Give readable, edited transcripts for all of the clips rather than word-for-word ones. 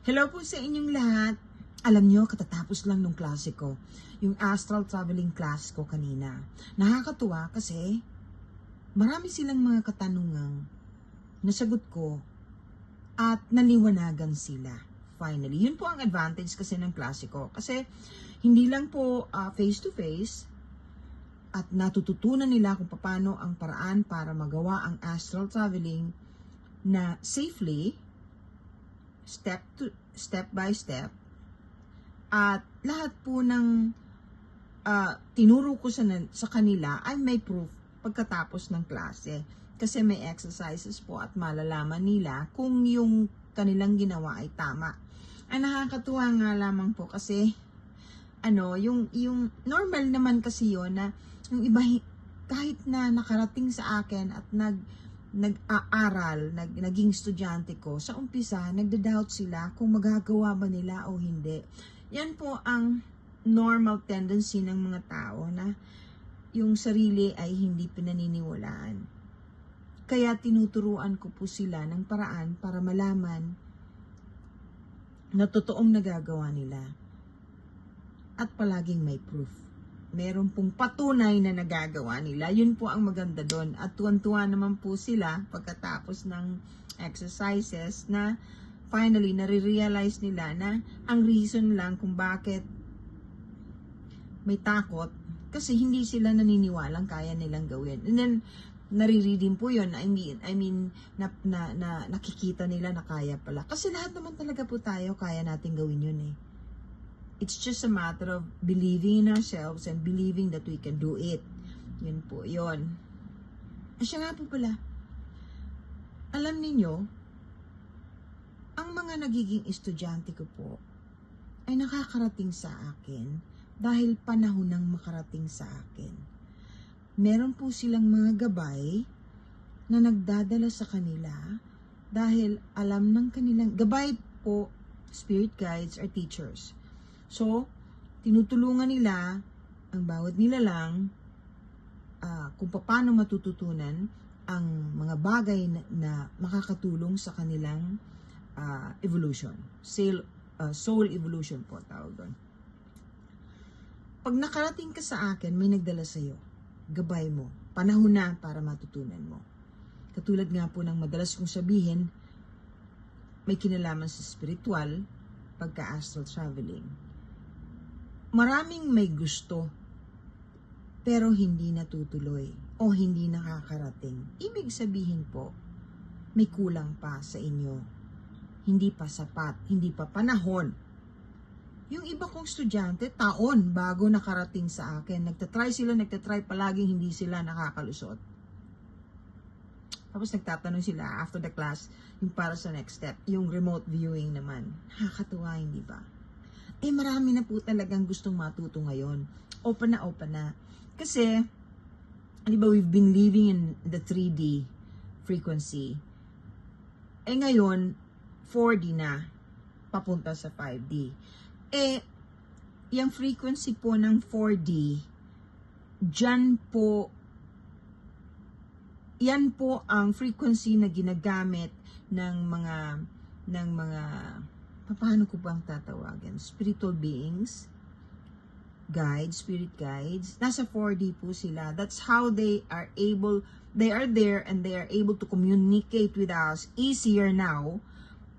Hello po sa inyong lahat. Alam nyo, katatapos lang nung klase ko, yung astral traveling class ko kanina. Nakakatuwa kasi marami silang mga katanungang nasagot ko at naliwanagan sila. Finally, yun po ang advantage kasi ng klase ko. Kasi hindi lang po face to face at natututunan nila kung paano ang paraan para magawa ang astral traveling na safely, step by step, at lahat po ng tinuro ko sa kanila ay may proof pagkatapos ng klase. Kasi may exercises po at malalaman nila kung yung kanilang ginawa ay tama. Ay nakakatuwa nga lamang po kasi yung normal naman kasi yon na yung iba kahit na nakarating sa akin at nag-aaral, naging estudyante ko, sa umpisa, nagda-doubt sila kung magagawa ba nila o hindi. Yan po ang normal tendency ng mga tao na yung sarili ay hindi pinaniniwalaan. Kaya tinuturuan ko po sila ng paraan para malaman na totoong nagagawa nila. At palaging may proof. Meron pong patunay na nagagawa nila. Yun po ang maganda doon. At tuwan-tuwa naman po sila pagkatapos ng exercises na finally nare-realize nila na ang reason lang kung bakit may takot kasi hindi sila naniniwalang kaya nilang gawin. And then nariridim po yun. I mean nakikita nila na kaya pala. Kasi lahat naman talaga po tayo kaya natin gawin yun eh. It's just a matter of believing in ourselves and believing that we can do it. Yun po, yun. Siya nga po pala, alam niyo, ang mga nagiging estudyante ko po ay nakakarating sa akin dahil panahon ng makarating sa akin. Meron po silang mga gabay na nagdadala sa kanila dahil alam ng kanilang, gabay po, spirit guides or teachers. So, tinutulungan nila ang bawat nilalang kung paano matututunan ang mga bagay na makakatulong sa kanilang evolution. Soul evolution po tawag doon. Pag nakarating ka sa akin, may nagdala sa'yo. Gabay mo. Panahon na para matutunan mo. Katulad nga po ng madalas kong sabihin, may kinalaman sa spiritual pagka-astral traveling. Maraming may gusto pero hindi natutuloy o hindi nakakarating. Ibig sabihin po, may kulang pa sa inyo. Hindi pa sapat, hindi pa panahon. Yung iba kong estudyante, taon bago nakarating sa akin. Nagtatry palaging hindi sila nakakalusot. Tapos nagtatanong sila after the class, yung para sa next step, yung remote viewing naman. Nakakatuwa, hindi ba? Marami na po talagang gustong matuto ngayon. Open na. Kasi, di ba, we've been living in the 3D frequency. Ngayon, 4D na, papunta sa 5D. Yung frequency po ng 4D, yan po ang frequency na ginagamit ng mga paano ko bang tatawagan? Spiritual beings, spirit guides. Nasa 4D po sila. That's how they are there and they are able to communicate with us easier now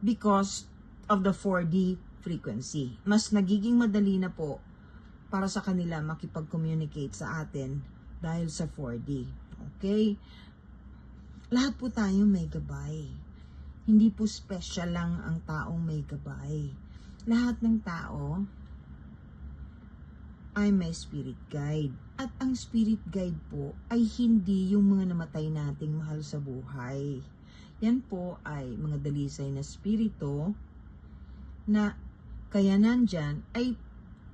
because of the 4D frequency. Mas nagiging madali na po para sa kanila makipag-communicate sa atin dahil sa 4D. Okay? Lahat po tayo may gabay. Hindi po special lang ang taong may gabay. Lahat ng tao ay may spirit guide. At ang spirit guide po ay hindi yung mga namatay nating mahal sa buhay. Yan po ay mga dalisay na spirito na kaya nandyan ay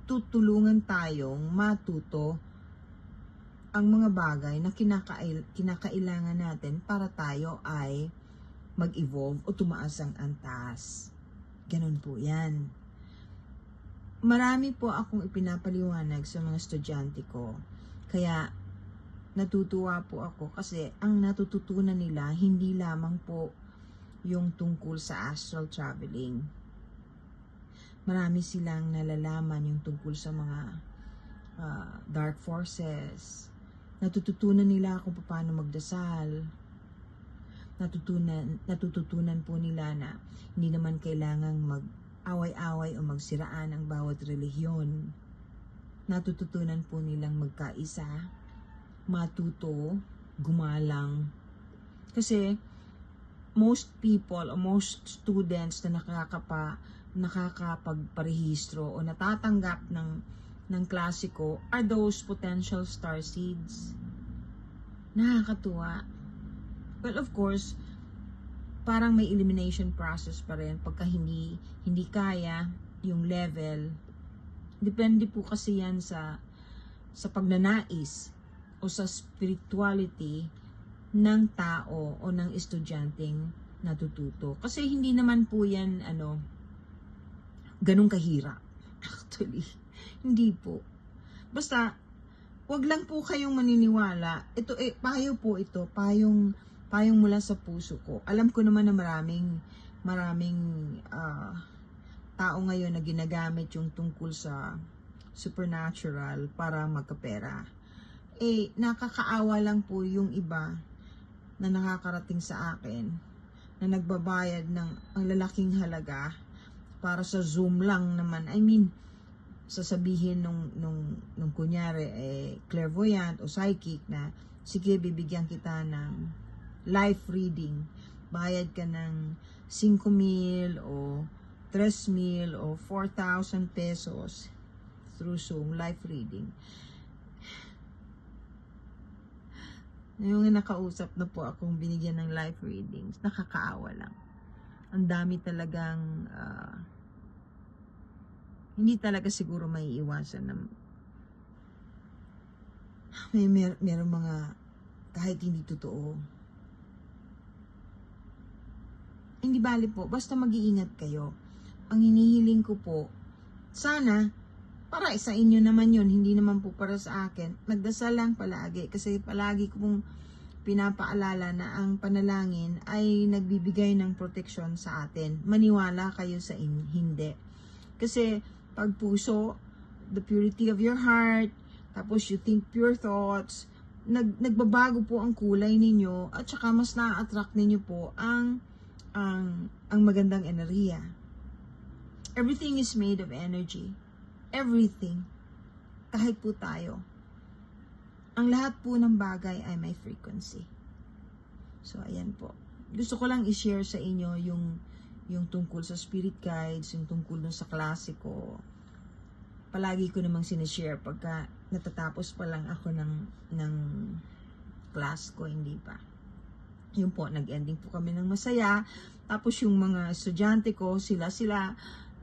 tutulungan tayong matuto ang mga bagay na kinakailangan natin para tayo ay mag-evolve o tumaas ang antas. Ganun po yan. Marami po akong ipinapaliwanag sa mga estudyante ko. Kaya natutuwa po ako kasi ang natututunan nila hindi lamang po yung tungkol sa astral traveling. marami silang nalalaman yung tungkol sa mga dark forces. Natututunan nila kung paano magdasal. Natututunan po nila na hindi naman kailangang mag-away-away o magsiraan ang bawat relihiyon. Natututunan po nilang magkaisa, matuto, gumalang. Kasi most people o most students na nakakapagparehistro o natatanggap ng klasiko are those potential star seeds. Nakakatuwa. Well, of course, parang may elimination process pa rin pagka hindi kaya yung level. Depende po kasi yan sa pagnanais o sa spirituality ng tao o ng estudyanteng natututo. Kasi hindi naman po yan ganun kahirap. Actually, hindi po. Basta, wag lang po kayong maniniwala. Ito, payo po ito. Payong mula sa puso ko. Alam ko naman na maraming tao ngayon na ginagamit yung tungkol sa supernatural para magkapera. Nakakaawa lang po yung iba na nakakarating sa akin na nagbabayad ng ang lalaking halaga para sa Zoom lang naman. I mean, sasabihin nung kunyari clairvoyant o psychic na sige, bibigyan kita ng life reading. Bayad ka ng 5,000 o 3,000 o 4,000 pesos through Zoom life reading. Yung nakausap na po akong binigyan ng life readings, nakakaawa lang. Ang dami talagang hindi talaga siguro may iwasan na merong mga kahit hindi totoo. Hindi bali po, basta mag-iingat kayo. Ang hinihiling ko po, sana, para sa inyo naman yun, hindi naman po para sa akin, magdasal lang palagi. Kasi palagi ko pong pinapaalala na ang panalangin ay nagbibigay ng proteksyon sa atin. Maniwala kayo sa hindi. Kasi pag puso, the purity of your heart, tapos you think pure thoughts, nagbabago po ang kulay ninyo at saka mas na-attract ninyo po ang magandang enerhiya. Everything is made of energy. Everything. Kahit po tayo. Ang lahat po ng bagay ay may frequency. So, ayan po. Gusto ko lang i-share sa inyo yung tungkol sa spirit guides, yung tungkol dun sa klasiko. Palagi ko namang sinishare pagka natatapos pa lang ako ng class ko, hindi pa. Yun po, nag-ending po kami ng masaya. Tapos yung mga estudyante ko, sila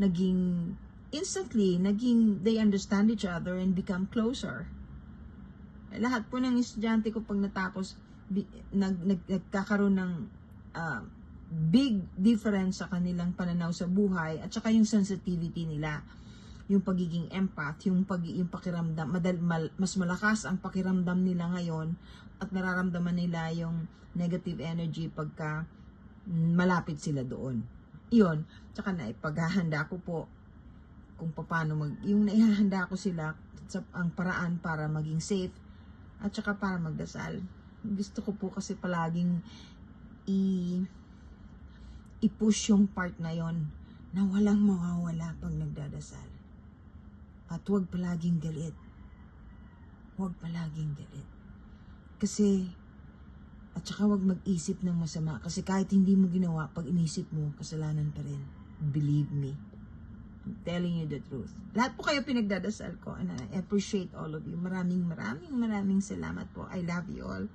naging instantly, they understand each other and become closer. Lahat po ng estudyante ko pag natapos, nagkakaroon ng big difference sa kanilang pananaw sa buhay at saka yung sensitivity nila, yung pagiging empath, yung pakiramdam, mas malakas ang pakiramdam nila ngayon at nararamdaman nila yung negative energy pagka malapit sila doon. Iyon, tsaka naipaghahanda ko po kung paano yung naihahanda ko sila sa ang paraan para maging safe at saka para magdasal. Gusto ko po kasi palaging i-push yung part na yon na walang mawawala pag nagdadasal. At huwag palaging galit. Huwag palaging galit. Kasi, at saka huwag mag-isip ng masama. Kasi kahit hindi mo ginawa, pag inisip mo, kasalanan pa rin. Believe me. I'm telling you the truth. Lahat po kayo pinagdadasal ko. And I appreciate all of you. Maraming salamat po. I love you all.